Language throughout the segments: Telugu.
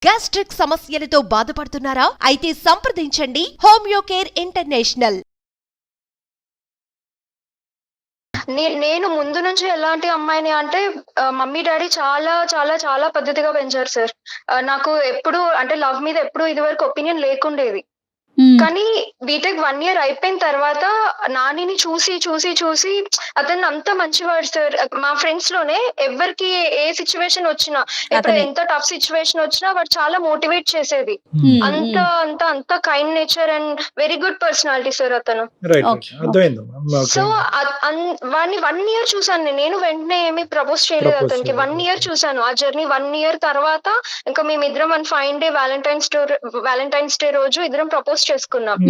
గ్యాస్ట్రిక్ సమస్యలతో బాధపడుతున్నారా? అయితే సంప్రదించండి హోమియోకేర్ ఇంటర్నేషనల్. నేను ముందు నుంచి ఎలాంటి అమ్మాయిని అంటే మమ్మీ డాడీ చాలా చాలా చాలా పద్ధతిగా పెంచారు సార్. నాకు ఎప్పుడు అంటే లవ్ మీద ఎప్పుడు ఇదివరకు ఒపీనియన్ లేకుండేది. కానీ బీటెక్ 1 ఇయర్ అయిపోయిన తర్వాత నానిని చూసి చూసి చూసి అతను అంత మంచివాడు సార్. మా ఫ్రెండ్స్ లోనే ఎవరికి ఏ సిచ్యువేషన్ వచ్చినా, ఇప్పుడు ఎంత టఫ్ సిచ్యువేషన్ వచ్చినా వాడు చాలా మోటివేట్ చేసేది. అంత అంత అంత kind nature and very good personality sir అతను. సో వాడిని 1 ఇయర్ చూసాను నేను. వెంటనే ఏమి ప్రపోజ్ చేయలేదు అతనికి. 1 ఇయర్ చూసాను ఆ జర్నీ. 1 ఇయర్ తర్వాత ఇంకా మేమిద్దరం 5 డే వ్యాలంటైన్స్ డే రోజు ఇద్దరం ప్రపోజ్ చేసుకున్నాం.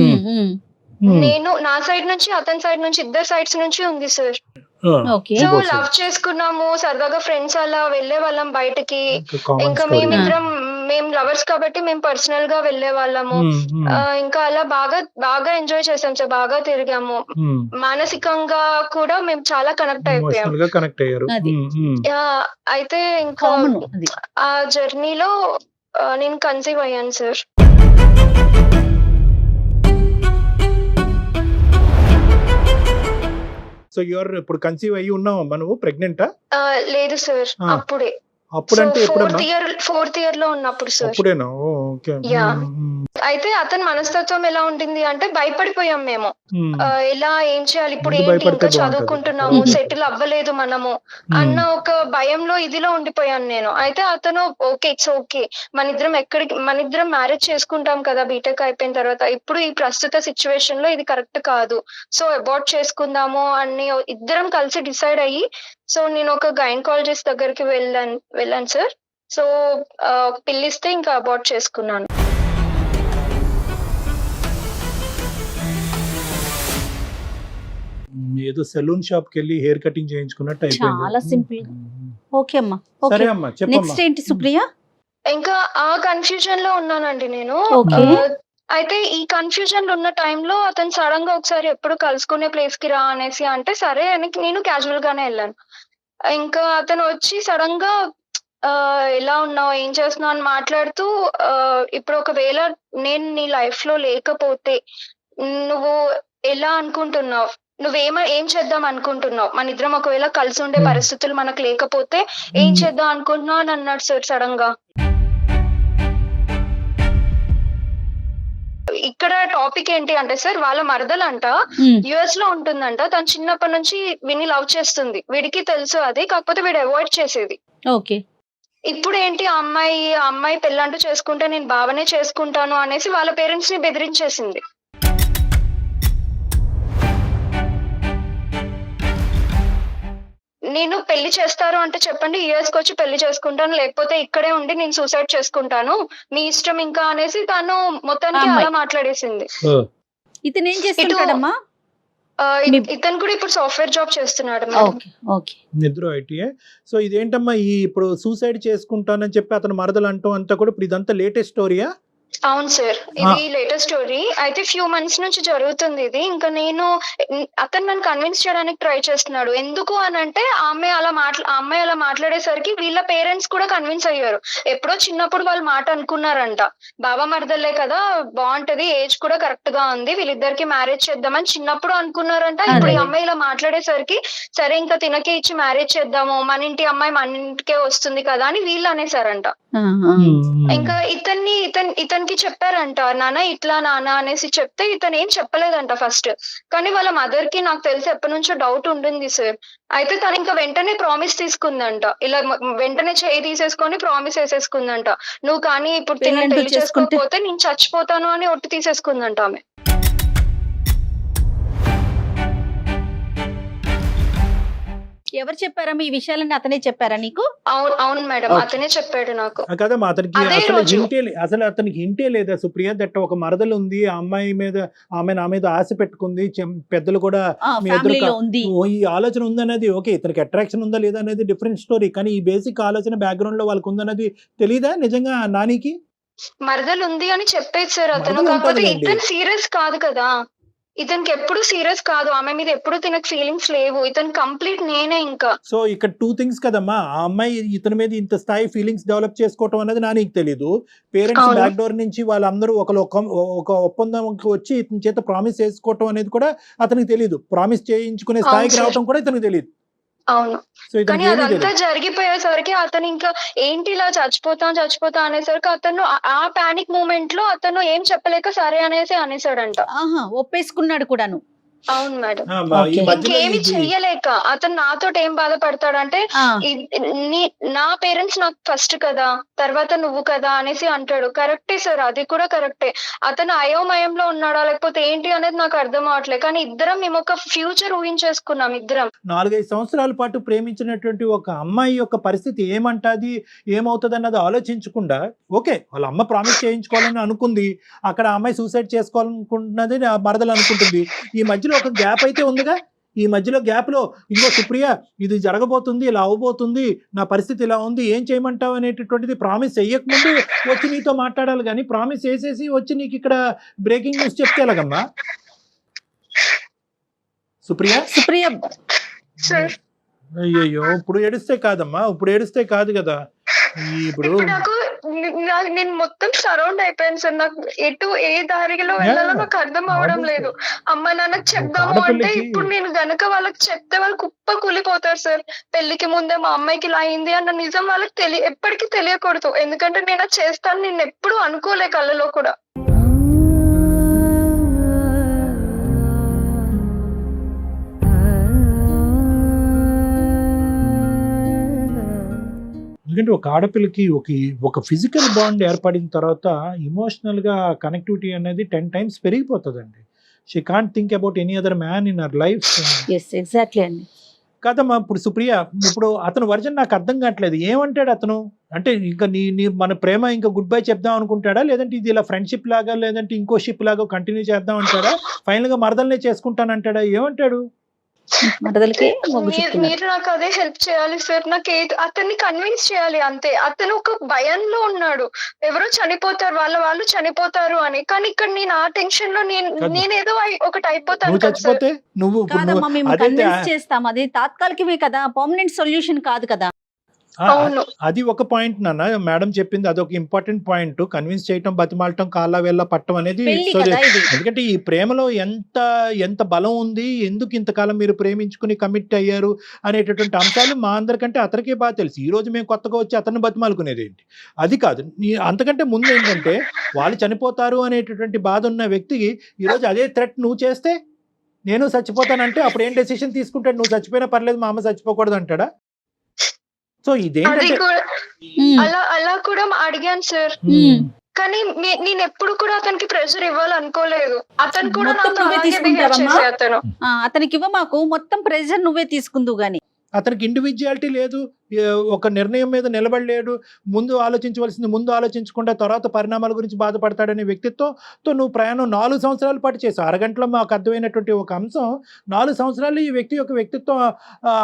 నేను నా సైడ్ నుంచి అతని సైడ్ నుంచి ఇద్దరు సైడ్స్ నుంచి ఉంది సార్. సో లవ్ చేసుకున్నాము, సరదాగా ఫ్రెండ్స్ అలా వెళ్లే వాళ్ళం బయటకి. ఇంకా మేము లవర్స్ కాబట్టి మేము పర్సనల్ గా వెళ్లే వాళ్ళము. ఇంకా అలా బాగా బాగా ఎంజాయ్ చేసాం సార్. బాగా తిరిగాము. మానసికంగా కూడా మేము చాలా కనెక్ట్ అయిపోయాం. అయితే ఇంకా ఆ జర్నీలో నేను కన్సీవ్ అయ్యాను సార్. సో యువర్ ఇప్పుడు కన్సీవ్ అయ్యి ఉన్నావమ్మా, నువ్వు ప్రెగ్నెంటా? లేదు సార్, అప్పుడే. అప్పుడంటే ఫోర్త్ ఇయర్ లో ఉన్నప్పుడు సార్. అప్పుడేనా? ఓకే. అయితే అతని మనస్తత్వం ఎలా ఉంటుంది అంటే భయపడిపోయాం మేము. ఎలా ఏం చేయాలి ఇప్పుడు, ఏంటి ఇంకా చదువుకుంటున్నాము, సెటిల్ అవ్వలేదు మనము అన్న ఒక భయంలో ఇదిలో ఉండిపోయాను నేను. అయితే అతను ఓకే ఇట్స్ ఓకే, మనిద్దరం మ్యారేజ్ చేసుకుంటాం కదా బీటెక్ అయిపోయిన తర్వాత. ఇప్పుడు ఈ ప్రస్తుత సిచ్యువేషన్ లో ఇది కరెక్ట్ కాదు, సో అబార్ట్ చేసుకుందాము అని ఇద్దరం కలిసి డిసైడ్ అయ్యి, సో నేను ఒక గైనకాలజిస్ట్ దగ్గరికి వెళ్ళాను సార్. సో పిల్లిస్తే ఇంకా అబార్ట్ చేసుకున్నాను. ఏదో సెలూన్ షాప్ కి వెళ్ళి హెయిర్ కటింగ్ చేయించుకున్నట్టు అయిపోయింది. చాలా సింపుల్. ఓకే అమ్మా. సరే అమ్మా, చెప్పమ్మా. నెక్స్ట్ ఏంటి సుప్రియ? ఇంకా ఆ కన్ఫ్యూజన్ లో ఉన్నానండి నేను. అయితే ఈ కన్ఫ్యూజన్ లో ఉన్న టైంలో అతను సడన్ గా ఒకసారి ఎప్పుడు కలుసుకునే ప్లేస్ కి రా అనేసి అంటే సరే అని నేను క్యాజువల్ గానే వెళ్ళాను. ఇంకా అతను వచ్చి సడన్ గా ఎలా ఉన్నావు, ఏం చేస్తున్నావు అని మాట్లాడుతూ, ఇప్పుడు ఒకవేళ నేను నీ లైఫ్ లో లేకపోతే నువ్వు ఎలా అనుకుంటున్నావు, ఏం చేద్దాం అనుకుంటున్నావు, మన ఇద్దరం ఒకవేళ కలిసి ఉండే పరిస్థితులు మనకు లేకపోతే ఏం చేద్దాం అనుకుంటున్నావు అని అన్నాడు సార్ సడన్ గా. ఇక్కడ టాపిక్ ఏంటి అంటే సార్, వాళ్ళ మరదలంట యుఎస్ లో ఉంటుందంట. తను చిన్నప్పటి నుంచి విని లవ్ చేస్తుంది. వీడికి తెలుసు అది, కాకపోతే వీడు అవాయిడ్ చేసేది. ఓకే. ఇప్పుడు ఏంటి ఆ అమ్మాయి పెళ్ళంటూ చేసుకుంటే నేను బావనే చేసుకుంటాను అనేసి వాళ్ళ పేరెంట్స్ ని బెదిరించేసింది. నేను పెళ్లి చేస్తారు అంటే చెప్పండి, యుఎస్ కి వచ్చి పెళ్లి చేసుకుంటాను, లేకపోతే ఇక్కడే ఉండి నేను సూసైడ్ చేసుకుంటాను, మీ ఇష్టం ఇంకా అనేసి తను మొత్తానికి అలా మాట్లాడేసింది. ఇతను ఏం చేస్తున్నాడమ్మా? ఇతను కూడా ఇప్పుడు సాఫ్ట్వేర్ జాబ్ చేస్తున్నాడు. నిద్ర ఐటీఏ. సో ఇదేంటమ్మా, ఈ ఇప్పుడు సూసైడ్ చేసుకుంటానని చెప్పి అతను మరదలు అంటూ అంతా కూడా ఇప్పుడు ఇదంతా లేటెస్ట్ స్టోరీయా? అవును సార్, ఇది లేటెస్ట్ స్టోరీ. అయితే ఫ్యూ మంత్స్ నుంచి జరుగుతుంది ఇది. ఇంకా అతను నన్ను కన్విన్స్ చేయడానికి ట్రై చేస్తున్నాడు. ఎందుకు అని అంటే ఆ అమ్మాయి అలా మాట్లాడేసరికి వీళ్ళ పేరెంట్స్ కూడా కన్విన్స్ అయ్యారు. ఎప్పుడో చిన్నప్పుడు వాళ్ళు మాట అనుకున్నారంట, బాబా మరదలే కదా బాగుంటది, ఏజ్ కూడా కరెక్ట్ గా ఉంది, వీళ్ళిద్దరికి మ్యారేజ్ చేద్దామని చిన్నప్పుడు అనుకున్నారంట. ఇప్పుడు ఈ అమ్మాయి ఇలా మాట్లాడేసరికి సరే ఇంకా తినకే ఇచ్చి మ్యారేజ్ చేద్దాము, మన ఇంటి అమ్మాయి మన ఇంటికే వస్తుంది కదా అని వీళ్ళు అనేసారంట. ఇంకా ఇతనికి చెప్పారంట, నాన్న ఇట్లా నాన్న అనేసి చెప్తే ఇతను ఏం చెప్పలేదంట ఫస్ట్. కానీ వాళ్ళ మదర్ కి నాకు తెలిసి ఎప్పటి నుంచో డౌట్ ఉంటుంది సార్. అయితే తను ఇంకా వెంటనే ప్రామిస్ తీసుకుందంట, ఇలా వెంటనే చేయి తీసేసుకొని ప్రామిస్ వేసేసుకుందంట, నువ్వు కానీ ఇప్పుడు పెళ్లి చేసుకోకపోతే నేను చచ్చిపోతాను అని ఒట్టు తీసేసుకుందంట ఆమె. ఎవరు చెప్పారమ్మా ఈ విషయాలన్నీ? అతనే చెప్పారా నీకు? అవును మేడం, అతనే చెప్పాడు నాకు. కదమ్మా, అసలు అతనికి హింటే లేదా సుప్రియ దట్ ఒక మరదలు ఉంది, ఆ అమ్మాయి మీద నా మీద ఆశ పెట్టుకుంది, పెద్దలు కూడా ఈ ఆలోచన ఉందనేది ఓకే. ఇతనికి అట్రాక్షన్ ఉందా లేదా అనేది డిఫరెంట్ స్టోరీ, కానీ ఈ బేసిక్ ఆలోచన బ్యాక్గ్రౌండ్ లో వాళ్ళకి ఉందన్నది తెలీదా నిజంగా నానికి? మరదలు ఉంది అని చెప్పేది సార్ అతను, కాకపోతే ఇతను సీరియస్ కాదు కదా. ఇతనికి ఎప్పుడు సీరియస్ కాదు, ఆమె మీద ఎప్పుడు తనకు ఫీలింగ్స్ లేవు, ఇతను కంప్లీట్ నేనే ఇంకా. సో ఇక్కడ 2 థింగ్స్ కదమ్మా, ఆ అమ్మాయి ఇతని మీద ఇంత స్థాయి ఫీలింగ్స్ డెవలప్ చేసుకోవటం అనేది నీకు తెలీదు. పేరెంట్స్ అవును. బ్యాక్ డోర్ నుంచి వాళ్ళందరూ ఒక ఒప్పందంకి వచ్చి ఇతని చేత ప్రామిస్ చేసుకోవటం అనేది కూడా అతనికి తెలియదు. ప్రామిస్ చేయించుకునే స్థాయికి అవును సార్. రావటం కూడా ఇతనికి తెలియదు. అవును. సో కానీ ఇతనికి ఏమీ అదంతా తెలియదు. జరిగిపోయేసరికి అతను ఇంకా ఏంటి ఇలా చచ్చిపోతా అనేసరికి అతను ఆ పానిక్ మూమెంట్ లో అతను ఏం చెప్పలేక సరే అనేసి అనేసాడంట. ఆహా, ఒప్పేసుకున్నాడు కూడాను. అవును మేడం. ఈ మధ్యలో ఇంకేమి ఇది చెయ్యలేక అతను నాతో ఏం బాధపడతాడంటే, ఆ, నా పేరెంట్స్ నాకు ఫస్ట్ కదా, తర్వాత నువ్వు కదా అనేసి అంటాడు. కరెక్టే సార్, అది కూడా కరెక్టే. అతను అయోమయంలో ఉన్నాడా లేకపోతే ఏంటి అనేది నాకు అర్థం అవట్లేదు. కానీ మేము ఒక ఫ్యూచర్ ఊహించేసుకున్నాం ఇద్దరం. 4-5 సంవత్సరాల పాటు ప్రేమించినటువంటి ఒక అమ్మాయి యొక్క పరిస్థితి ఏమంటది, ఏమవుతుంది అన్నది ఆలోచించకుండా, ఓకే వాళ్ళ అమ్మ ప్రామిస్ చేయించుకోవాలని అనుకుంది, అక్కడ ఆ అమ్మాయి సూసైడ్ చేసుకోవాలనుకుంటున్నది నా మరదలు అనుకుంటుంది. ఈ మధ్యలో ఒక గ్యాప్ అయితే ఉందిగా. ఈ మధ్యలో గ్యాప్ లో ఇంకో సుప్రియ ఇది జరగబోతుంది, ఇలా అవబోతుంది, నా పరిస్థితి ఇలా ఉంది, ఏం చేయమంటావు అనేటటువంటిది ప్రామిస్ చెయ్యకముందు వచ్చి నీతో మాట్లాడాలి. కానీ ప్రామిస్ చేసేసి వచ్చి నీకు ఇక్కడ బ్రేకింగ్ న్యూస్ చెప్తే ఎలాగమ్మా సుప్రియ? సుప్రియ సార్ అయ్యయ్యో, ఇప్పుడు ఏడుస్తే కాదమ్మా, ఇప్పుడు ఏడుస్తే కాదు కదా. ఇప్పుడు ఇప్పుడు నేను మొత్తం సరౌండ్ అయిపోయాను సార్. నాకు ఎటు ఏ దారిలో వెళ్ళాలో నాకు అర్థం అవడం లేదు. అమ్మ నాన్నకు చెప్దాము అంటే ఆడపిల్లకి- ఇప్పుడు నేను గనక వాళ్ళకి చెప్తే వాళ్ళు కుప్ప కూలిపోతారు సార్. పెళ్లికి ముందే మా అమ్మాయికి ఇలా అయింది అన్న నిజం వాళ్ళకి ఎప్పటికీ తెలియకూడదు. ఎందుకంటే నేను అది చేస్తాను, నేను ఎప్పుడు అనుకోలే కళ్ళలో కూడా. ఎందుకంటే ఒక ఆడపిల్లకి ఒక ఫిజికల్ బాండ్ ఏర్పడిన తర్వాత ఇమోషనల్గా కనెక్టివిటీ అనేది 10 times పెరిగిపోతుందండి. She can't think about any other man in her life. Yes, exactly అండి. కదమ్మా, ఇప్పుడు సుప్రియ, ఇప్పుడు అతను వర్జన్ నాకు అర్థం కావట్లేదు. ఏమంటాడు అతను? అంటే ఇంకా నీ మన ప్రేమ ఇంకా గుడ్ బై చెప్దాం అనుకుంటాడా, లేదంటే ఇది ఇలా ఫ్రెండ్షిప్ లాగా, లేదంటే ఇంకో షిప్ లాగా కంటిన్యూ చేద్దాం అంటాడా, ఫైనల్గా మరదల్నే చేసుకుంటానంటాడా, ఏమంటాడు? మరదలకి మొగ్గు చెప్తున్నారు. మీరు నాకు అదే హెల్ప్ చేయాలి సార్. నాకు అతన్ని కన్విన్స్ చేయాలి అంతే. అతను ఒక భయంలో ఉన్నాడు, ఎవరో చనిపోతారు, వాళ్ళు చనిపోతారు అని. కానీ ఇక్కడ నేను ఆ టెన్షన్ లో నేనేదో ఒకటి అయిపోతాను నువ్వు కదా సార్. చచ్చిపోతే నువ్వు కాదమ్మా, మేము అదే కన్విన్స్ చేస్తాం. అది తాత్కాలికమే కదా, పర్మనెంట్ సొల్యూషన్ కాదు కదా. అవును. అది ఒక పాయింట్ నాన్న, మేడం చెప్పింది అదొక ఇంపార్టెంట్ పాయింట్. కన్విన్స్ చేయటం, బతిమాలటం, కాళ్ళ వేళ్ళ పట్టం అనేది. పెళ్లి సో కదా ఇది. ఎందుకంటే ఈ ప్రేమలో ఎంత బలం ఉంది, ఎందుకు ఇంతకాలం మీరు ప్రేమించుకుని కమిట్ అయ్యారు అనేటటువంటి అంశాలు మా అందరికంటే అతనికే బాగా తెలుసు. ఈ రోజు మేము కొత్తగా వచ్చి అతన్ని బతిమాలుకునేది ఏంటి, అది కాదు. అంతకంటే ముందు ఏంటంటే వాళ్ళు చనిపోతారు అనేటటువంటి బాధ ఉన్న వ్యక్తికి ఈరోజు అదే థ్రెట్ నువ్వు చేస్తే, నేను చచ్చిపోతానంటే అప్పుడు ఏం డెసిషన్ తీసుకుంటాడు? నువ్వు చచ్చిపోయినా పర్లేదు, మా అమ్మ చచ్చిపోకూడదు అంటాడా? సో అది ఇదేంటంటే కూడా ఉమ్, అలా కూడా అడిగాను సార్. కానీ నేను ఎప్పుడు కూడా అతనికి ప్రెషర్ ఇవ్వాలనుకోలేదు. అతను కూడా మొత్తం నాతో నువ్వే అలాగే బిహేవ్ తీసుకుంటావమ్మా? చేసే అతను. అతనికి ఇవ్వ, మాకు మొత్తం ప్రెజర్ నువ్వే తీసుకుందు గాని. అతనికి ఇండివిజువాలిటీ లేదు, ఒక నిర్ణయం మీద నిలబడలేడు, ముందు ఆలోచించవలసింది ముందు ఆలోచించకుండా తర్వాత పరిణామాల గురించి బాధపడతాడనే వ్యక్తిత్వంతో నువ్వు ప్రయాణం 4 సంవత్సరాల పాటు చేసావు. అరగంటలో మాకు అర్థమైనటువంటి ఒక అంశం, 4 సంవత్సరాలు ఈ వ్యక్తి యొక్క వ్యక్తిత్వం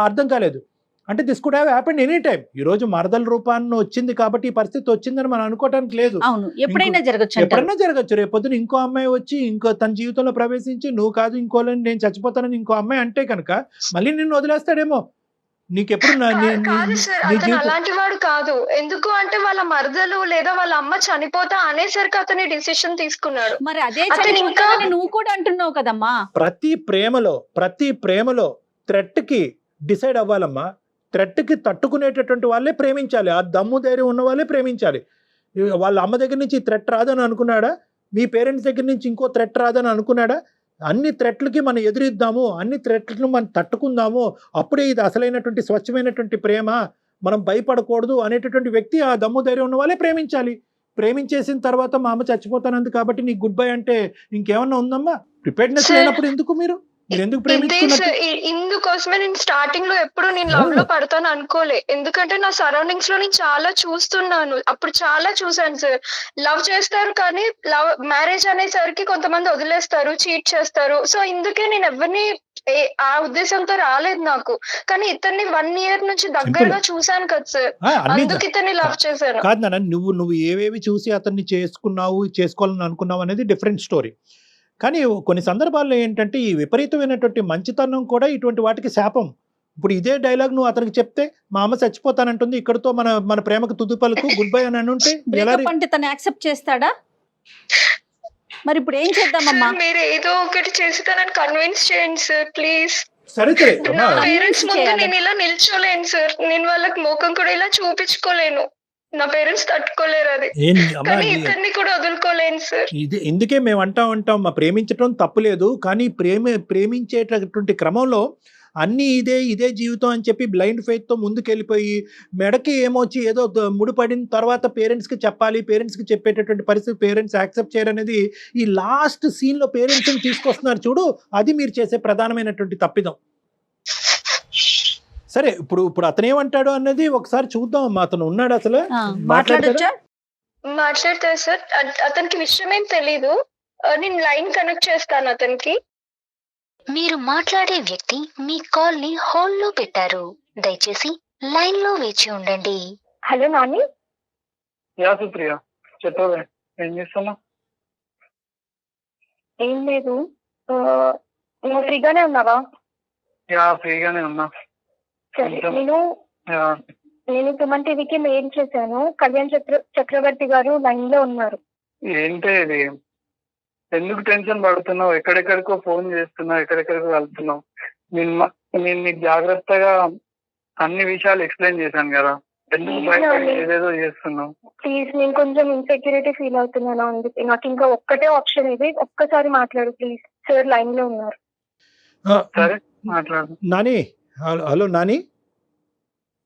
అర్థం కాలేదు. అంటే this could have happened any time. ఈ రోజు మరదల రూపాన్ని వచ్చింది కాబట్టి ఈ పరిస్థితి వచ్చిందని మనం అనుకోవడానికి లేదు. అవును, ఎప్పుడైనా జరగచ్చు అంటారు. ఎప్పుడైనా జరగచ్చు. రేపొద్దున ఇంకో అమ్మాయి వచ్చి ఇంకో తన జీవితంలో ప్రవేశించి నువ్వు కాదు ఇంకోలని నేను చచ్చిపోతానని ఇంకో అమ్మాయి అంటే కనుక మళ్ళీ నిన్ను వదిలేస్తాడేమో. నీకెప్పుడు కాదు సార్, అతను అలాంటి వాడు కాదు. ఎందుకు అంటే వాళ్ళ మరదలు లేదా వాళ్ళ అమ్మ చనిపోతా అనేసరికి అతని డిసిషన్ తీసుకున్నాడు. మరి అదే అతను చనిపోతానని నువ్వు కూడా అంటున్నావు కదమ్మా. ప్రతి ప్రేమలో థ్రెట్ కి డిసైడ్ అవ్వాలమ్మా. థ్రెట్ కి తట్టుకునేటటువంటి వాళ్ళే ప్రేమించాలి. ఆ దమ్ము ధైర్యం ఉన్న వాళ్ళే ప్రేమించాలి. వాళ్ళ అమ్మ దగ్గర నుంచి థ్రెట్ రాదని అనుకున్నాడా? మీ పేరెంట్స్ దగ్గర నుంచి ఇంకో థ్రెట్ రాదని అనుకున్నాడా? అన్ని థ్రెట్లకి మనం ఎదురిద్దాము, అన్ని థ్రెట్లను మనం తట్టుకుందాము, అప్పుడే ఇది అసలైనటువంటి స్వచ్ఛమైనటువంటి ప్రేమ, మనం భయపడకూడదు అనేటటువంటి వ్యక్తి, ఆ దమ్ము ధైర్యం ఉన్న వాళ్ళే ప్రేమించాలి. ప్రేమించేసిన తర్వాత మా అమ్మ చచ్చిపోతానంది కాబట్టి నీకు గుడ్ బై అంటే ఇంకేమన్నా ఉందమ్మా? ప్రిపేర్డ్నెస్ లేనప్పుడు ఎందుకు మీరు ఎందుకు ప్రేమించుకున్నట్టు? ఇందుకోసమే నేను స్టార్టింగ్ లో ఎప్పుడు నేను లవ్ లో పడతాను అనుకోలే. ఎందుకంటే నా సరౌండింగ్స్ లో నేను చాలా చూస్తున్నాను, అప్పుడు చాలా చూసాను సార్. లవ్ చేస్తారు కానీ మ్యారేజ్ అనేసరికి కొంతమంది వదిలేస్తారు, చీట్ చేస్తారు. సో ఇందుకే నేను ఎవరిని ఆ ఉద్దేశంతో రాలేదు నాకు. కానీ ఇతన్ని 1 year నుంచి దగ్గరగా చూసాను కదా సార్, అందుకు ఇతన్ని లవ్ చేశాను. కాదు నాన్న, నువ్వు ఏవేవి చూసి అతన్ని చేసుకోవాలని అనుకున్నావు అనేది డిఫరెంట్ స్టోరీ. కానీ కొన్ని సందర్భాల్లో ఏంటంటే ఈ విపరీతమైనటువంటి మంచితనం కూడా ఇటువంటి వాటికి శాపం. ఇప్పుడు ఇదే డైలాగ్ నువ్వు అతనికి చెప్తే మా అమ్మ చచ్చిపోతానంటుంది, ఇక్కడతో మన మన ప్రేమకు తుది పలుకు గుడ్ బై అని అంటే ఎలా బ్రేకప్ అంటే తను యాక్సెప్ట్ చేస్తాడా? మరి ఇప్పుడు ఏం చేద్దామమ్మా? సార్, మీరు ఏదో ఒకటి చేసి తనని కన్విన్స్ చేయండి సార్ ప్లీజ్. సరే సరే నా అమ్మా, పేరెంట్స్ ముందు చేయాలి. నేను ఇలా నిల్చోలేను సార్. నేను వాళ్ళకి ముఖం కూడా ఇలా చూపించుకోలేను. నా పేరెంట్స్ తట్టుకోలేరు అది. అమ్మా కానీ ఇతన్ని కూడా వదులుకోలేను సార్. ఇది ఇందుకే మేము అంటాం మా ప్రేమించడం తప్పులేదు, కానీ ప్రేమించేటటువంటి క్రమంలో అన్నీ ఇదే జీవితం అని చెప్పి బ్లైండ్ ఫెయిత్తో ముందుకెళ్ళిపోయి మెడకి ఏమొచ్చి ఏదో ముడిపడిన తర్వాత పేరెంట్స్కి చెప్పాలి, పేరెంట్స్కి చెప్పేటటువంటి పరిస్థితి పేరెంట్స్ యాక్సెప్ట్ చేయరనేది ఈ లాస్ట్ సీన్లో పేరెంట్స్ని తీసుకొస్తున్నారు చూడు, అది మీరు చేసే ప్రధానమైనటువంటి తప్పిదం. సరే ఇప్పుడు అతను ఏమంటాడు అన్నది ఒకసారి చూద్దాం అమ్మా. అతను ఉన్నాడు అసలు మాట్లాడొచ్చా? మాట్లాడతారు సార్. అతనికి విషయం ఏం తెలీదు. నేను లైన్ కనెక్ట్ చేస్తాను అతనికి. మీరు మాట్లాడే వ్యక్తి మీ కాల్ ని హోల్డ్ లో పెట్టారు. దయచేసి లైన్ లో వేచి ఉండండి. హలో నాని. యా సుప్రియ, చెప్పవే, ఏం చేస్తున్నా? ఏం లేదు. నువ్వు ఫ్రీగానే ఉన్నావా? యా ఫ్రీగానే ఉన్నా. సరే, యా, నేను సుమన్ టీవీకి మెయిల్ చేశాను. కళ్యాణ్ చక్రవర్తి గారు లైన్ లో ఉన్నారు. ఏంటి ఇది? ఎందుకు టెన్షన్ పడుతున్నావు? ఎక్కడెక్కడికో ఫోన్ చేస్తున్నావు, ఎక్కడెక్కడికో వెళ్తున్నావు. నేను నీకు జాగ్రత్తగా అన్ని విషయాలు ఎక్స్ప్లెయిన్ చేశాను కదా, ఎందుకు బయట ఏదేదో చేస్తున్నావు? ప్లీజ్, నేను కొంచెం ఇన్సెక్యూరిటీ ఫీల్ అవుతున్నాను. అందుకే నాకు ఇంకా ఒక్కటే ఆప్షన్ ఇది. ఒక్కసారి మాట్లాడు ప్లీజ్. సార్ లైన్ లో ఉన్నారు. సరే మాట్లాడు. నాని, హలో నాని.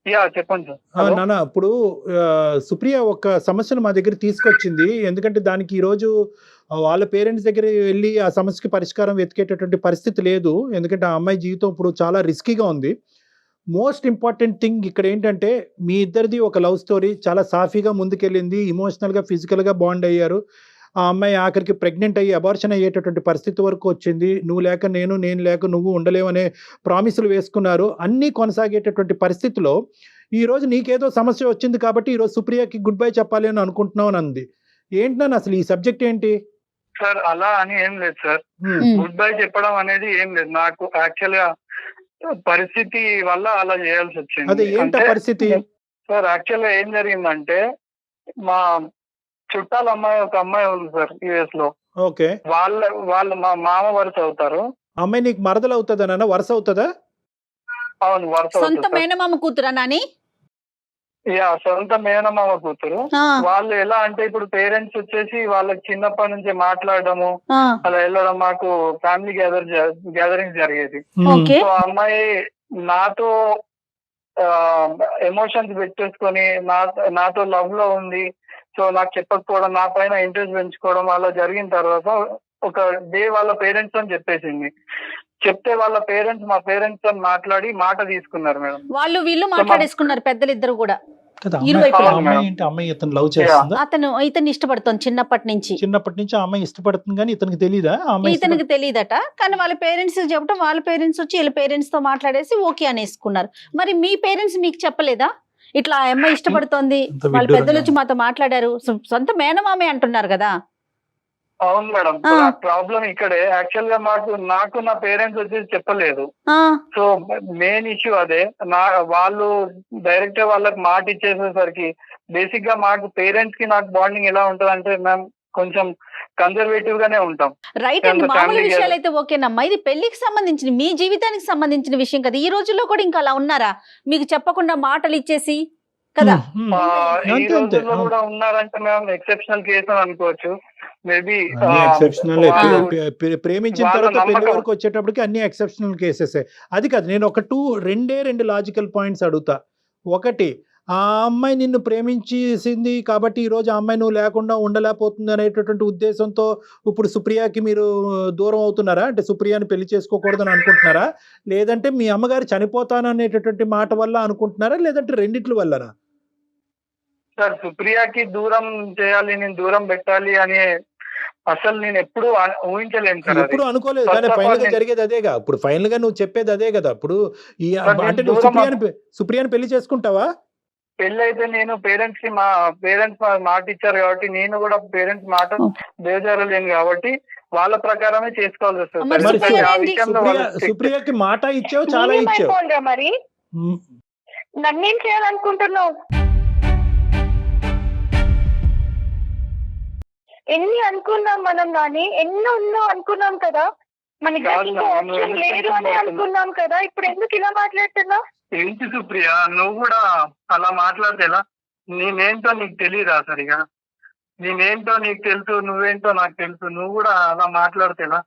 యా చెప్పండి సార్. నాన్న, ఇప్పుడు సుప్రియ ఒక సమస్యను మా దగ్గర తీసుకొచ్చింది. ఎందుకంటే దానికి ఈరోజు వాళ్ళ పేరెంట్స్ దగ్గర వెళ్ళి ఆ సమస్యకి పరిష్కారం వెతికేటటువంటి పరిస్థితి లేదు. ఎందుకంటే ఆ అమ్మాయి జీవితం ఇప్పుడు చాలా రిస్కీగా ఉంది. మోస్ట్ ఇంపార్టెంట్ థింగ్ ఇక్కడ ఏంటంటే మీ ఇద్దరిది ఒక లవ్ స్టోరీ, చాలా సాఫీగా ముందుకెళ్ళింది, ఇమోషనల్గా ఫిజికల్గా బాండ్ అయ్యారు. ఆ అమ్మాయి ఆఖరికి ప్రెగ్నెంట్ అయ్యి అబార్షన్ అయ్యేటటువంటి పరిస్థితి వరకు వచ్చింది. నువ్వు లేక నేను లేక నువ్వు ఉండలేవనే ప్రామిసులు వేసుకున్నారు. అన్నీ కొనసాగేటటువంటి పరిస్థితిలో ఈరోజు నీకేదో సమస్య వచ్చింది కాబట్టి ఈరోజు సుప్రియకి గుడ్ బై చెప్పాలి అని అనుకుంటున్నావు అని అంది. ఏంటి నాన్న అసలు ఈ సబ్జెక్ట్ ఏంటి? సార్ అలా అని ఏం లేదు సార్. గుడ్ బై చెప్పడం అనేది ఏం లేదు. నాకు యాక్చువల్ గా పరిస్థితి వల్ల అలా చేయాల్సి వచ్చింది. అదే ఏంటి పరిస్థితి? సార్ యాక్చువల్ గా ఏం జరిగిందంటే, మా చుట్టాల అమ్మాయి ఒక అమ్మాయి ఉంది సార్ యుఎస్ లో. ఓకే. వాళ్ళు మా మామ వరుస అవుతారు. అమ్మాయి నీకు మరదలు అవుతుందా నాన్న? వరుస అవుతుందా? అవును, వరుస సొంత అవుతుంది. మేనమామ కూతురా నాని? యా, సొంత మేనమామ కూతురు. వాళ్ళు ఎలా అంటే ఇప్పుడు పేరెంట్స్ వచ్చేసి వాళ్ళకి చిన్నప్పటి నుంచి మాట్లాడడము అలా వెళ్ళడం, మాకు ఫ్యామిలీ గ్యాదరింగ్ జరిగేది. సో అమ్మాయి నాతో ఎమోషన్స్ పెట్టేసుకొని నాతో లవ్ లో ఉంది. సో నాకు చెప్పకపోవడం, నా పైన ఇంట్రెస్ట్ పెంచుకోవడం అలా జరిగిన తర్వాత ఒక డే వాళ్ళ పేరెంట్స్ అని చెప్పేసింది. చెప్తే వాళ్ళ పేరెంట్స్ మా పేరెంట్స్ తో మాట్లాడి మాట తీసుకున్నారు మేడం. వాళ్ళు వీళ్ళు మాట్లాడేసుకున్నారు పెద్దలు ఇద్దరు కూడా. అమ్మాయి ఇతను లవ్ చేస్తుందా? ఇతను ఇష్టపడుతుంది చిన్నప్పటి నుంచి ఆ అమ్మాయి ఇష్టపడుతుంది కానీ ఇతనికి తెలీదా? ఇతనికి తెలియదట. కానీ వాళ్ళ పేరెంట్స్ చెప్పడం, వాళ్ళ పేరెంట్స్ వచ్చి వీళ్ళ పేరెంట్స్ తో మాట్లాడేసి ఓకే అనేసుకున్నారు. మరి మీ పేరెంట్స్ మీకు చెప్పలేదా ఇట్లా ఆ అమ్మాయి ఇష్టపడుతోంది, వాళ్ళ పెద్దలు వచ్చి మాతో మాట్లాడారు, సొంత మేనమామే అంటున్నారు కదా? అవును మేడం, ప్రాబ్లం ఇక్కడే. యాక్చువల్ గా నాకు నా పేరెంట్స్ వచ్చేసి చెప్పలేదు. సో మెయిన్ ఇష్యూ అదే. వాళ్ళు డైరెక్ట్ వాళ్ళకి మాట ఇచ్చేసేసరికి బేసిక్ గా మాకు పేరెంట్స్ కి నాకు బాండింగ్ ఎలా ఉంటది అంటే మ్యామ్, కొంచెం కన్జర్వేటివ్ గానే ఉంటాం. రైట్ అండి, మామూలు విషయాలు అయితే ఓకేనమ్మా. ఇది పెళ్లికి సంబంధించిన, మీ జీవితానికి సంబంధించిన విషయం కదా. ఈ రోజుల్లో కూడా ఇంకా అలా ఉన్నారా? మీకు చెప్పకుండా మాటలు ఇచ్చేసి కదా? ఈ రోజుల్లో కూడా ఉన్నారంటే మేము ఎక్సెప్షనల్ కేసు అని అనుకోవచ్చు. మేబీ ప్రేమించిన తర్వాత పెళ్లి వరకు వచ్చేటప్పటికి అన్ని ఎక్సెప్షనల్ కేసెస్. అది కాదు, నేను రెండు లాజికల్ పాయింట్స్ అడుగుతా. ఒకటి, ఆ అమ్మాయి నిన్ను ప్రేమించేసింది కాబట్టి ఈరోజు ఆ అమ్మాయి నువ్వు లేకుండా ఉండలేకపోతుంది అనేటటువంటి ఉద్దేశంతో ఇప్పుడు సుప్రియకి మీరు దూరం అవుతున్నారా? అంటే సుప్రియాని పెళ్లి చేసుకోకూడదని అనుకుంటున్నారా? లేదంటే మీ అమ్మగారు చనిపోతాననేటటువంటి మాట వల్ల అనుకుంటున్నారా? లేదంటే రెండిట్ల వల్లనా? సార్, సుప్రియకి దూరం చేయాలి, నేను దూరం పెట్టాలి అని అసలు నేను ఎప్పుడు ఊహించలేను సార్. ఎప్పుడు అనుకోలేదు, కానీ ఫైనల్ గా జరిగేది అదేగా. ఇప్పుడు ఫైనల్ గా నువ్వు చెప్పేది అదే కదా. ఇప్పుడు అంటే నువ్వు సుప్రియాని పెళ్లి చేసుకుంటావా? పెళ్లి అయితే నేను పేరెంట్స్ కి మా పేరెంట్స్ మాట ఇచ్చారు కాబట్టి నేను కూడా పేరెంట్స్ మాట బేజారలేను కాబట్టి వాళ్ళ ప్రకారమే చేసుకోవాల్సి వస్తుంది మరి సార్. సుప్రియ ఆ ఏంటి? విషయంలో వాళ్ళు strict. సుప్రియకి మాట ఇచ్చావు, చాలా ఇచ్చావు. నేనేమైపోలరా మరి ఉమ్. నన్నేం చేయాలనుకుంటున్నావు? ఎన్ని అనుకున్నాం మనం కానీ ఎన్నో అనుకున్నాం కదా, మన కాదు నా, ఆప్షన్ నువ్వు లేదు అని అనుకున్నాం కదా, ఇప్పుడు ఎందుకు ఇలా మాట్లాడుతున్నావు? ఏంటి సుప్రియ, నువ్వు కూడా అలా మాట్లాడితే ఎలా? నేనేంటో నీకు తెలియదా సరిగా? నేనేంటో నీకు తెలుసు, నువ్వేంటో నాకు తెలుసు. నువ్వు కూడా అలా మాట్లాడితే ఎలా?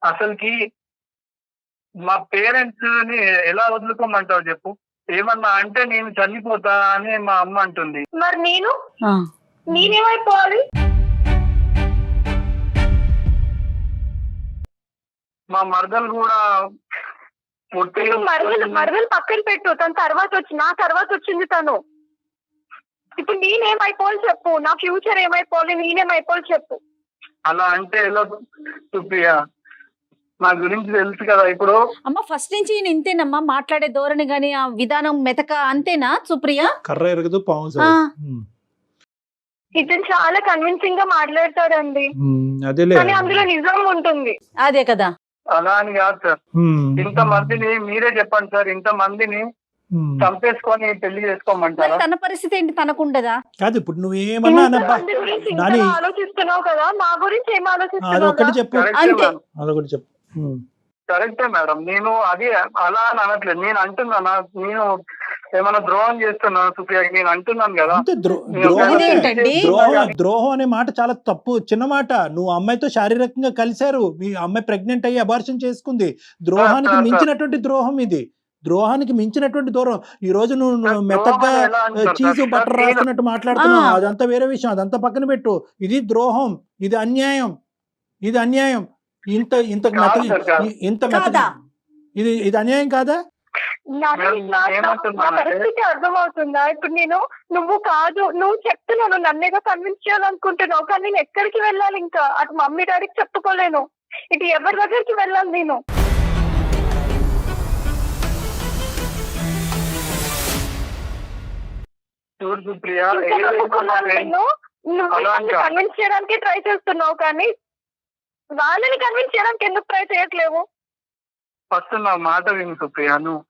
అసలుకి మా పేరెంట్స్ ని ఎలా వదులుకోమంటావు చెప్పు? ఏమన్నా అంటే నేను చనిపోతా అని మా అమ్మ అంటుంది. మరి ఆ. నేనేమైపోవాలి? మా మరదలు కూడా ఇప్పుడు మరదలు పక్కన పెట్టు, తన నా తర్వాత వచ్చింది తను. ఇప్పుడు నేనేమైపోవాలి చెప్పు, నా ఫ్యూచర్ ఏమైపోవాలి, నేనేమైపోవాలి చెప్పు. అలా అంటే ఎలా సుప్రియ? నా గురించి తెలుసు కదా ఇప్పుడు. అమ్మ ఫస్ట్ నుంచి ఈయన ఇంతేనమ్మా, మాట్లాడే ధోరణి గాని ఆ విధానం మెతక అంతేనా సుప్రియ? కర్ర ఎరగదు పాము ఆ. ఇతను చాలా కన్విన్సింగ్ గా మాట్లాడతాడండి, అదేలే. కానీ అందులో నిజం ఉంటుంది. అదే కదా. అలా అని కాదు సార్. ఇంత మందిని మీరే చెప్పండి సార్, ఇంత మందిని చంపేసుకొని పెళ్లి మరి చేసుకోమంటారా? తన పరిస్థితి ఏంటి, తనకుండదా? కాదు ఇప్పుడు నువ్వేమన్నా అనబ్బా. ఇంత గురించి నాని. ఇంతగా ఆలోచిస్తున్నావు కదా, నా గురించి ఏం ఆలోచిస్తున్నావు? అదొకటి చెప్పు, కరెక్టే అంతే. మేడం, అదొకటి చెప్పు. కరెక్టే మేడం. నేను అది అలా అని అనట్లేదు. నేను అంటున్నాను, నేను ఏమైనా ద్రోహం చేస్తున్నాను సుప్రియకి నేను అంటున్నాను కదా. అంతే ఇదేంటండి? ద్రోహం అనే మాట చాలా తప్పు, చిన్న మాట. నువ్వు అమ్మాయితో శారీరకంగా కలిశారు, మీ అమ్మాయి ప్రెగ్నెంట్ అయ్యి అబార్షన్ చేసుకుంది. ద్రోహానికి మించినటువంటి ద్రోహం ఇది, ద్రోహానికి మించినటువంటి దూరం. ఈ రోజు నువ్వు మెత్తగా చీజ్ బటర్ రాస్తున్నట్టు మాట్లాడుతున్నావు, అదంతా వేరే విషయం, అదంతా పక్కన పెట్టు. ఇది ద్రోహం, ఇది అన్యాయం, ఇది అన్యాయం. ఇంత ఇంత ఇంత ఇది అన్యాయం కాదా? నా పరిస్థితి అర్థమవుతుందా? ఇప్పుడు నువ్వు కాదు, నువ్వు చెప్తున్నాను, నన్నేగా కన్విన్స్ చేయాలనుకుంటున్నావు, కానీ నేను ఎక్కడికి వెళ్ళాలి? ఇంకా అటు మమ్మీ డాడీకి చెప్పుకోలేను, ఇటు ఎవరి దగ్గరికి వెళ్ళాలి నేను? చూడు సుప్రియ, నువ్వు కన్విన్స్ చేయడానికి ట్రై చేస్తున్నావు, కానీ వాళ్ళని కన్విన్స్ చేయడానికి ఎందుకు ట్రై చేయట్లేవు? ఫస్ట్ నా మాట విను సుప్రియ, నువ్వు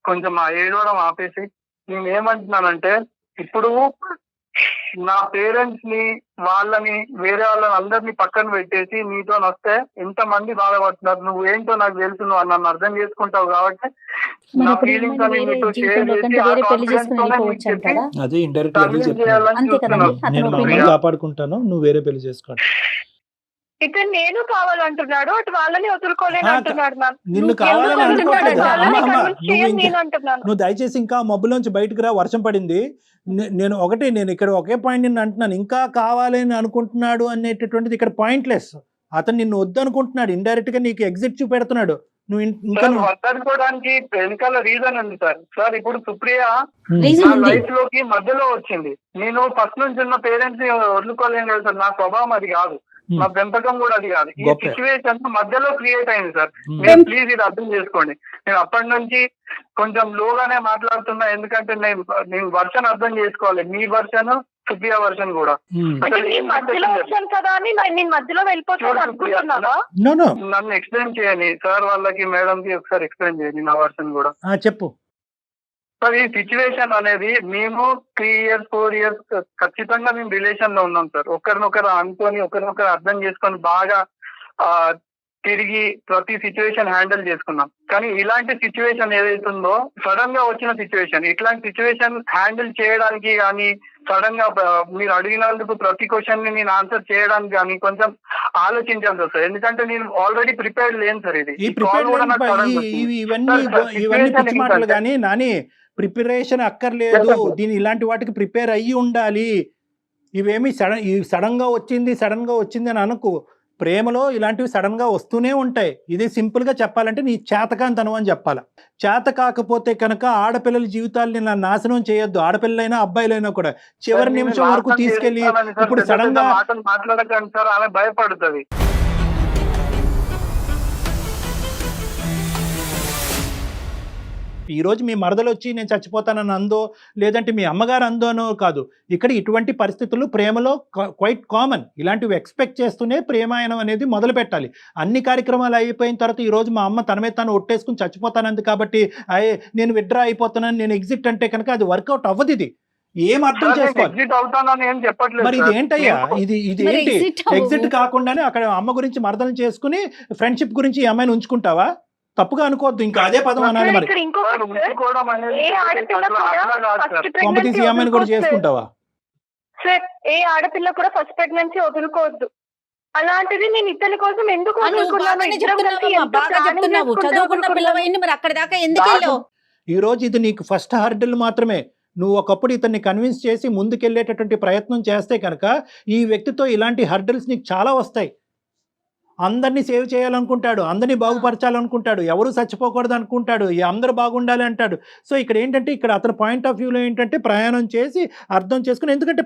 కొంచెం ఆ ఏడవడం ఆపేసి. నేను ఏమంటున్నానంటే, ఇప్పుడు నా పేరెంట్స్ ని వాళ్ళని వేరే వాళ్ళని అందరినీ పక్కన పెట్టేసి నీతో వస్తే ఎంతమంది బాధపడుతున్నారు, నువ్వు ఏంటో నాకు తెలుసు, నువ్వు నన్ను అర్థం చేసుకుంటావు కాబట్టి నా ఫీలింగ్స్ అన్ని నీతో షేర్ చేసి ఆ కాన్ఫిడెన్స్ తోనే నీకు చెప్పి అదే ఇండైరెక్ట్ కన్విన్స్ చేయాలని చూస్తున్నాను. నేను మా అమ్మని కాపాడుకుంటాను, నువ్వు వేరే పెళ్లి చేసుకోండి. ఇతను నేను కావాలంటున్నాడు, అటు వాళ్ళని వదులుకోలేను అంటున్నాడు. నిన్ను కావాలని అనుకోవట్లేదు. నేను అంటున్నాను, నువ్వు దయచేసి ఇంకా మబ్బులోంచి బయటకు రా, వర్షం పడింది. నేను ఇక్కడ ఒకే పాయింట్ నిన్ను అంటున్నాను, ఇంకా కావాలని అనుకుంటున్నాడు అనేటటువంటిది ఇక్కడ పాయింట్లెస్. అతను నిన్ను వద్దనుకుంటున్నాడు, ఇండైరెక్ట్ గా నీకు ఎగ్జిట్ చూపెడుతున్నాడు. నువ్వు ఇంకా వద్దనుకోవడానికి వెనకాల రీజన్ ఉంది సార్. ఇప్పుడు సుప్రియ రీజన్ ఉంది. లైఫ్ లోకి మధ్యలో వచ్చింది. నేను ఫస్ట్ నుంచి ఉన్న పేరెంట్స్ ని వదులుకోలేను కదా సార్, నా స్వభావం అది కాదు, నా పెంపకం కూడా అది కాదు. ఈ సిచ్యువేషన్ మధ్యలో క్రియేట్ అయింది సార్. మీరు ప్లీజ్ ఇది అర్థం చేసుకోండి. నేను అప్పటి నుంచి కొంచెం లోగానే మాట్లాడుతున్నా, ఎందుకంటే నేను వర్షన్ అర్థం చేసుకోవాలి, మీ వర్షన్ సుప్రియ వర్షన్ కూడా. మధ్యలో వచ్చాను కదా అని నేను మధ్యలో వెళ్ళిపోతాను అనుకుంటున్నావా? నన్ను ఎక్స్ప్లెయిన్ చేయని సార్, వాళ్ళకి మేడం కి ఒకసారి ఎక్స్ప్లెయిన్ చేయండి నా వర్షన్ కూడా. చెప్పు సార్, ఈ సిచ్యువేషన్ అనేది మేము 3 years 4 years ఖచ్చితంగా మేము రిలేషన్ లో ఉన్నాం సార్. ఒకరినొకరు అనుకొని ఒకరినొకరు అర్థం చేసుకొని బాగా తిరిగి ప్రతి సిచ్యువేషన్ హ్యాండిల్ చేసుకున్నాం. కానీ ఇలాంటి సిచ్యువేషన్ ఏదైతుందో సడన్ గా వచ్చిన సిచ్యువేషన్, ఇట్లాంటి సిచ్యువేషన్ హ్యాండిల్ చేయడానికి కానీ సడన్ గా మీరు అడిగినందుకు ప్రతి క్వశ్చన్ ని నేను ఆన్సర్ చేయడానికి కానీ కొంచెం ఆలోచించాల్సి వస్తుంది. ఎందుకంటే నేను ఆల్రెడీ ప్రిపేర్డ్ లేను సార్. ఇది ఇవన్నీ పిచ్చి మాటలు కానీ నాని, ప్రిపరేషన్ అక్కర్లేదు, దీని ఇలాంటి వాటికి ప్రిపేర్ అయ్యి ఉండాలి. ఇవేమి సడన్ గా వచ్చింది అని అనుకో. ప్రేమలో ఇలాంటివి సడన్ గా వస్తూనే ఉంటాయి. ఇది సింపుల్ గా చెప్పాలంటే నీ చేతకాంతనం అని చెప్పాలి. చేత కాకపోతే కనుక ఆడపిల్లల జీవితాలని నాశనం చేయొద్దు, ఆడపిల్లలైనా అబ్బాయిలైనా కూడా. చివరి నిమిషం వరకు తీసుకెళ్లి ఇప్పుడు సడన్ గా మాట్లాడకండి సార్, ఆమె భయపడుతుంది. ఈ రోజు మీ మరదలు వచ్చి నేను చచ్చిపోతానని అందో, లేదంటే మీ అమ్మగారు అందోనో కాదు. ఇక్కడ ఇటువంటి పరిస్థితులు ప్రేమలో క్వైట్ కామన్. ఇలాంటివి ఎక్స్పెక్ట్ చేస్తూనే ప్రేమాయణం అనేది మొదలు పెట్టాలి. అన్ని కార్యక్రమాలు అయిపోయిన తర్వాత ఈ రోజు మా అమ్మ తన మీద తాను ఒట్టేసుకుని చచ్చిపోతానంది కాబట్టి నేను విత్డ్రా అయిపోతున్నాను, నేను ఎగ్జిట్ అంటే కనుక అది వర్కౌట్ అవ్వదు. ఇది ఏం అర్థం చేసుకోవాలి మరి? ఇది ఏంటయ్యా, ఇది ఏంటి? ఎగ్జిట్ కాకుండానే అక్కడ అమ్మ గురించి మరదలు చేసుకుని ఫ్రెండ్షిప్ గురించి ఈ అమ్మాయిని ఉంచుకుంటావా? తప్పుగా అనుకోవద్దు, ఇంకా అదే పదం అనాలి. మరి కాంపిటీషన్ ఈ అమ్మాయిని కూడా చేసుకుంటావా? సార్, ఏ ఆడపిల్ల కూడా ఫస్ట్ ప్రెగ్నెన్సీ వదులుకోవద్దు. అలాంటిది నేను ఇతని కోసం ఎందుకు చదువుకున్న పిల్లవైంది, మరి అక్కడ దాకా ఎందుకు వెళ్ళావు? ఈ రోజు ఇది నీకు ఫస్ట్ హర్డిల్ మాత్రమే. నువ్వు ఒకప్పుడు ఇతన్ని కన్విన్స్ చేసి ముందుకెళ్ళేటటువంటి ప్రయత్నం చేస్తే కనుక ఈ వ్యక్తితో ఇలాంటి హర్డిల్స్ నీకు చాలా వస్తాయి. అందరినీ సేవ్ చేయాలనుకుంటాడు, అందరినీ బాగుపరచాలనుకుంటాడు, ఎవరు చచ్చిపోకూడదు అనుకుంటాడు, అందరూ బాగుండాలి అంటాడు. సో ఇక్కడ ఏంటంటే, ఇక్కడ అతని పాయింట్ ఆఫ్ వ్యూలో ఏంటంటే ప్రయాణం చేసి అర్థం చేసుకుని, ఎందుకంటే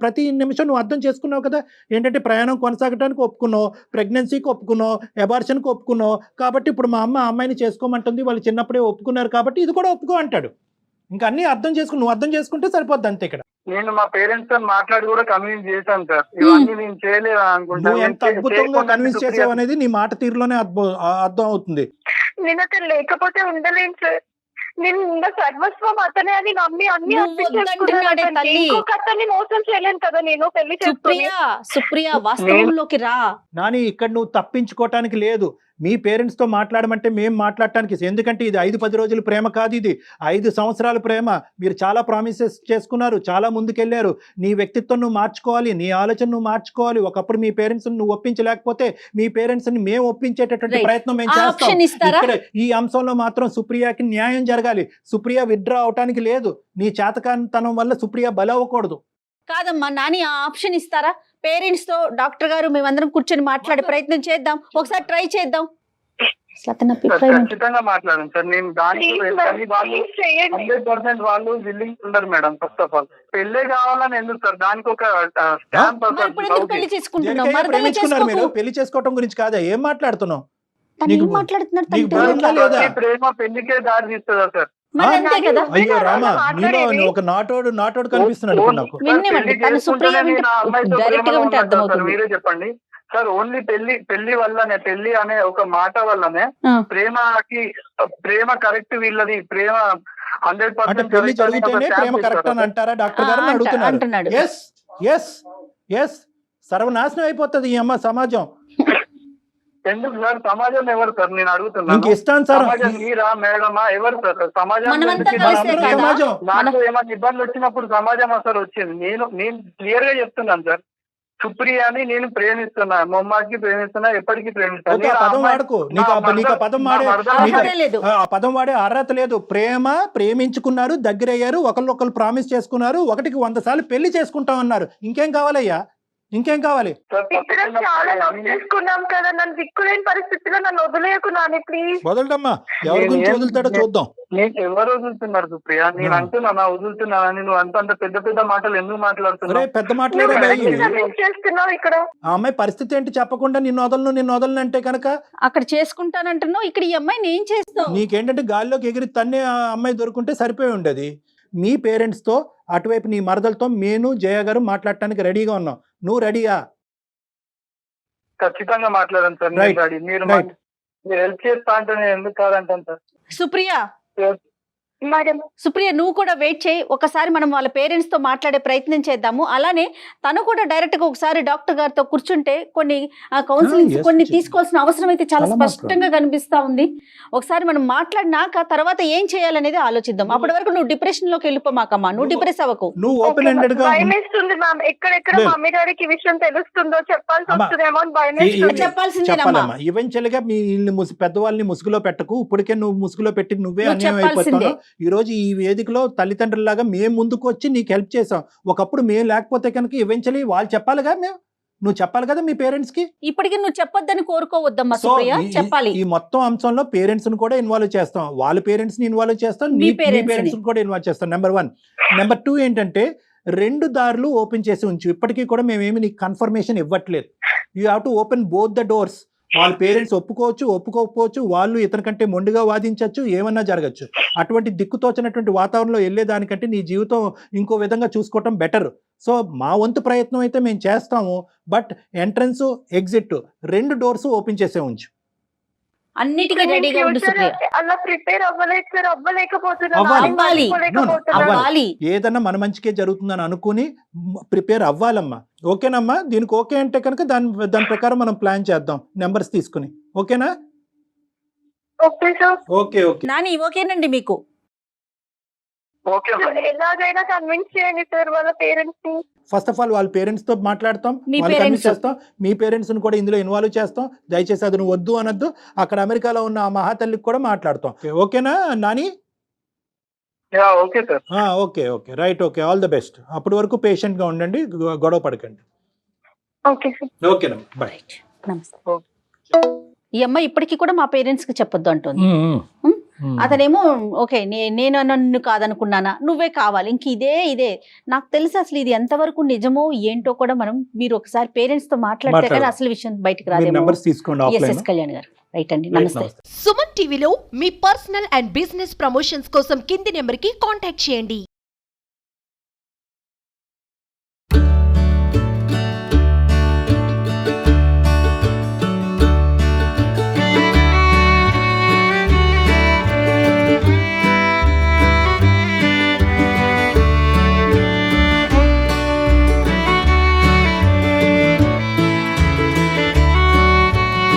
ప్రతి నిమిషం నువ్వు అర్థం చేసుకున్నావు కదా. ఏంటంటే ప్రయాణం కొనసాగడానికి ఒప్పుకున్నావు, ప్రెగ్నెన్సీకి ఒప్పుకున్నావు, అబార్షన్కి ఒప్పుకున్నావు. కాబట్టి ఇప్పుడు మా అమ్మాయిని చేసుకోమంటుంది, వాళ్ళు చిన్నప్పుడే ఒప్పుకున్నారు కాబట్టి ఇది కూడా ఒప్పుకో అంటాడు. ఇంకా అన్ని అర్థం చేసుకుని నువ్వు అర్థం చేసుకుంటే సరిపోద్ది అంతే. ఇక్కడ నేను మా పేరెంట్స్ తో మాట్లాడి కూడా కన్విన్స్ చేశాను సార్. ఇవన్నీ నేను చేయలేదు అనుకుంటా. నువ్వు ఎంత అద్భుతంగా కన్విన్స్ చేసావు అనేది నీ మాట తీరులోనే అర్థం అవుతుంది. నేను అతను లేకపోతే ఉండలేను సార్. నేను ఇంకా సర్వస్వం అతనే అని నమ్మి అన్ని అతన్ని మోసం చేయలేను కదా నేను పెళ్లి చేసుకుని. సుప్రియ వాస్తవంలోకి రా నాని. ఇక్కడ నువ్వు తప్పించుకోవటానికి లేదు. మీ పేరెంట్స్తో మాట్లాడమంటే మేము మాట్లాడటానికి, ఎందుకంటే ఇది 5-10 రోజుల ప్రేమ కాదు, ఇది 5 సంవత్సరాల ప్రేమ. మీరు చాలా ప్రామిసెస్ చేసుకున్నారు, చాలా ముందుకెళ్ళారు. నీ వ్యక్తిత్వం నువ్వు మార్చుకోవాలి, నీ ఆలోచన నువ్వు మార్చుకోవాలి. ఒకప్పుడు మీ పేరెంట్స్ నువ్వు ఒప్పించలేకపోతే మీ పేరెంట్స్ ని మేము ఒప్పించేటటువంటి ప్రయత్నం మేము చేస్తాం. ఇక్కడ ఈ అంశంలో మాత్రం సుప్రియకి న్యాయం జరగాలి. సుప్రియ విత్డ్రా అవటానికి లేదు. నీ చేతకానితనం వల్ల సుప్రియ బలవ్వకూడదు. కాదమ్మా నాని, ఆ ఆప్షన్ ఇస్తారా? పేరెంట్స్ తో డాక్టర్ గారు మేమందరం కూర్చొని మాట్లాడే ప్రయత్నం చేద్దాం, ఒకసారి ట్రై చేద్దాం. ఖచ్చితంగా మాట్లాడండి సార్. నేను దానికి 100% వాళ్ళు విల్లింగ్ ఉండరు మేడం. ఫస్ట్ ఆఫ్ ఆల్ పెళ్లి కావాలని ఎందుకు సార్? దానికి ఒక పెళ్లి చేసుకుంటున్నాం. పెళ్లి చేసుకోవటం గురించి కాదా ఏం మాట్లాడుతున్నావు? ప్రేమ పెళ్లికే దారి తీస్తుందా సార్? అయ్యో రామా, నీలో ఒక నాటోడు కనిపిస్తున్నాడు నాకు. మీరే చెప్పండి సార్. ఓన్లీ పెళ్లి వల్లనే, పెళ్లి అనే ఒక మాట వల్లనే ప్రేమ కరెక్ట్ వీళ్ళది ప్రేమ 100% పెళ్లి జరుగుతూనే ప్రేమ కరెక్ట్ అని అంటారా డాక్టర్ గారు అడుగుతున్నారు. ఎస్ సర్వనాశనం అయిపోతుంది ఈ అమ్మ సమాజం. ఎందుకు సార్? సమాజం ఎవరు సార్? నేను అడుగుతున్నాను. ఇస్తాను సార్. సమాజం మీరా మేడమా ఎవరు సార్? సమాజం నాకు ఏమైనా ఇబ్బందులు వచ్చినప్పుడు సమాజం అసలు వచ్చింది. నేను క్లియర్ గా చెప్తున్నాను సార్. సుప్రియాని నేను ప్రేమిస్తున్నా, మొమ్మాకి ప్రేమిస్తున్నా, ఎప్పటికీ ప్రేమిస్తాను. పదం వాడే అర్హత లేదు. ప్రేమించుకున్నారు, దగ్గరయ్యారు, ఒకళ్ళు ప్రామిస్ చేసుకున్నారు, 1కి 100 సార్లు పెళ్లి చేసుకుంటాం అన్నారు. ఇంకేం కావాలయ్యా? ఇంకేం కావాలి? చాలా చేసుకున్నాం కదా, నన్ను దిక్కులేని పరిస్థితిలో నన్ను వదిలేకున్నాను. ప్లీజ్ వదలటమ్మా. ఎవరి గురించి వదులుతాడో చూద్దాం. నీకు ఎవరు వదులుతున్నారు సుప్రియ? నేను అంటున్నా వదులుతున్నానని. నువ్వు అంత పెద్ద మాటలు ఎందుకు మాట్లాడుతున్నావు? పెద్ద మాట్లాడే చేస్తున్నావు ఇక్కడ. ఆ అమ్మాయి పరిస్థితి ఏంటి చెప్పకుండా నిన్ను వదలను అంటే కనుక అక్కడ చేసుకుంటానంటున్నావు, ఇక్కడ ఈ అమ్మాయిని ఏం చేస్తావు? నీకేంటంటే గాల్లోకి ఎగిరి తన్నే ఆ అమ్మాయి దొరుకుంటే సరిపోయి ఉండేది. మీ పేరెంట్స్తో అటువైపు నీ మరదలతో నేను జయ గారు మాట్లాడటానికి రెడీగా ఉన్నాం. నువ్వు రెడీయా? ఖచ్చితంగా మాట్లాడండి సార్. మీరు హెల్ప్ చేస్తా అంటే నేను ఎందుకు కాదంటాను సార్. సుప్రియ సుప్రియ నువ్వు కూడా వెయిట్ చేయి. ఒకసారి మనం వాళ్ళ పేరెంట్స్ తో మాట్లాడే ప్రయత్నం చేద్దాము. అలానే తను కూడా డైరెక్ట్ గా ఒకసారి డాక్టర్ గారితో కూర్చుంటే కొన్ని కౌన్సిలింగ్స్ కొన్ని తీసుకోవాల్సిన అవసరం అయితే చాలా స్పష్టంగా కనిపిస్తా ఉంది. ఒకసారి మనం మాట్లాడినాక తర్వాత ఏం చేయాలనేది ఆలోచిద్దాం. అప్పటి వరకు నువ్వు డిప్రెషన్ లోకి వెళ్ళిపోమాకమ్మా. నువ్వు డిప్రెస్ అవ్వకు. నువ్వు ఓపెన్ ఎండెడ్ గా భయమేస్తుంది మ్యామ్. ఎక్కడెక్కడ మమ్మీ డాడీకి విషయం తెలుస్తుందో చెప్పాల్సి వస్తుందేమో అని భయమేస్తుంది. చెప్పాల్సిందేనమ్మా. ఈవెన్చువల్ గా మీ పెద్దవాళ్ళని ముసుగులో పెట్టకు. ఇప్పటికే నువ్వు ముసుగులో పెట్టి నువ్వే అన్యాయం అయిపోతున్నావు. ఈ రోజు ఈ వేదికలో తల్లిదండ్రులాగా మేము ముందుకు వచ్చి నీకు హెల్ప్ చేసాం. ఒకప్పుడు మేము లేకపోతే కనుక ఈవెన్చువల్లీ వాళ్ళు చెప్పాలిగా. నువ్వు చెప్పాలి కదా మీ పేరెంట్స్ కి. ఇప్పటికీ నువ్వు చెప్పొద్దని కోరుకోవద్దమ్మా సుప్రియ, చెప్పాలి. ఈ మొత్తం అంశంలో పేరెంట్స్ ని కూడా ఇన్వాల్వ్ చేస్తాం. వాళ్ళ పేరెంట్స్ ని ఇన్వాల్వ్ చేస్తాం, నీ పేరెంట్స్ కూడా ఇన్వాల్వ్ చేస్తాం. నెంబర్ 1. నెంబర్ 2 ఏంటంటే 2 దారులు ఓపెన్ చేసి ఉంచు. ఇప్పటికీ కూడా మేమేమి నీకు కన్ఫర్మేషన్ ఇవ్వట్లేదు. You have to open both the doors. వాళ్ళ పేరెంట్స్ ఒప్పుకోకపోవచ్చు, వాళ్ళు ఇతనికంటే మొండిగా వాదించవచ్చు, ఏమన్నా జరగచ్చు. అటువంటి దిక్కుతోచినటువంటి వాతావరణంలో వెళ్ళేదానికంటే నీ జీవితం ఇంకో విధంగా చూసుకోవటం బెటర్. సో మా వంతు ప్రయత్నం అయితే మేము చేస్తాము, but entrance exit 2 doors open చేసే ఉంచు. అన్నిటికీ రెడీగా ఉండు సుప్రియ. అలా ప్రిపేర్ అవ్వలేదు సార్, అవ్వాలి. అవ్వాలి. ఏదన్నా మన మంచికే జరుగుతుందని అనుకుని ప్రిపేర్ అవ్వాలమ్మా. ఓకేనమ్మా? దీనికి ఓకే అంటే కనుక దాని ప్రకారం మనం ప్లాన్ చేద్దాం, నెంబర్స్ తీసుకుని. ఓకేనా? Okay sir. Okay okay Nani ఓకేనండి మీకు? Okay madam. ఎలాగైనా కన్విన్స్ చేయండి సార్ వాళ్ళ పేరెంట్స్ ని. ఫస్ట్ ఆఫ్ ఆల్ వాళ్ళ పేరెంట్స్ తో మాట్లాడతాం, మీ వాళ్ళకి parents. కన్విన్స్ చేస్తాం, మీ పేరెంట్స్ ని కూడా ఇందులో ఇన్వాల్వ్ చేస్తాం. దయచేసి అది నువ్వు వద్దు అనొద్దు. అక్కడ అమెరికాలో ఉన్న ఆ మహాతల్లికి కూడా మాట్లాడతాం. ఓకేనా Nani? Okay sir. Okay okay right. Okay, all the best. అప్పటి వరకు పేషెంట్ గా ఉండండి, గొడవ పడకండి. Okay sir. ఓకేనమ్మా, బాయ్. నమస్తే. ఈ అమ్మాయి ఇప్పటికీ కూడా మా పేరెంట్స్ కి చెప్పొద్దు అంటుంది. అతనేమో ఓకే నేను నన్ను కాదనుకున్నానా, నువ్వే కావాలి, ఇంక ఇదే నాకు తెలిసి అసలు ఇది ఎంతవరకు నిజమో ఏంటో కూడా మీరు ఒకసారి పేరెంట్స్ తో మాట్లాడితే కానీ అసలు విషయం బయటకు రాదేమో. నెంబర్స్ తీసుకోండి. ఎస్ఎస్ కళ్యాణ్ గారు రైట్ అండి. నమస్తే. సుమన్ టీవీలో మీ పర్సనల్ అండ్ బిజినెస్ ప్రమోషన్స్ కోసం కింది నెంబర్ కి కాంటాక్ట్ చేయండి.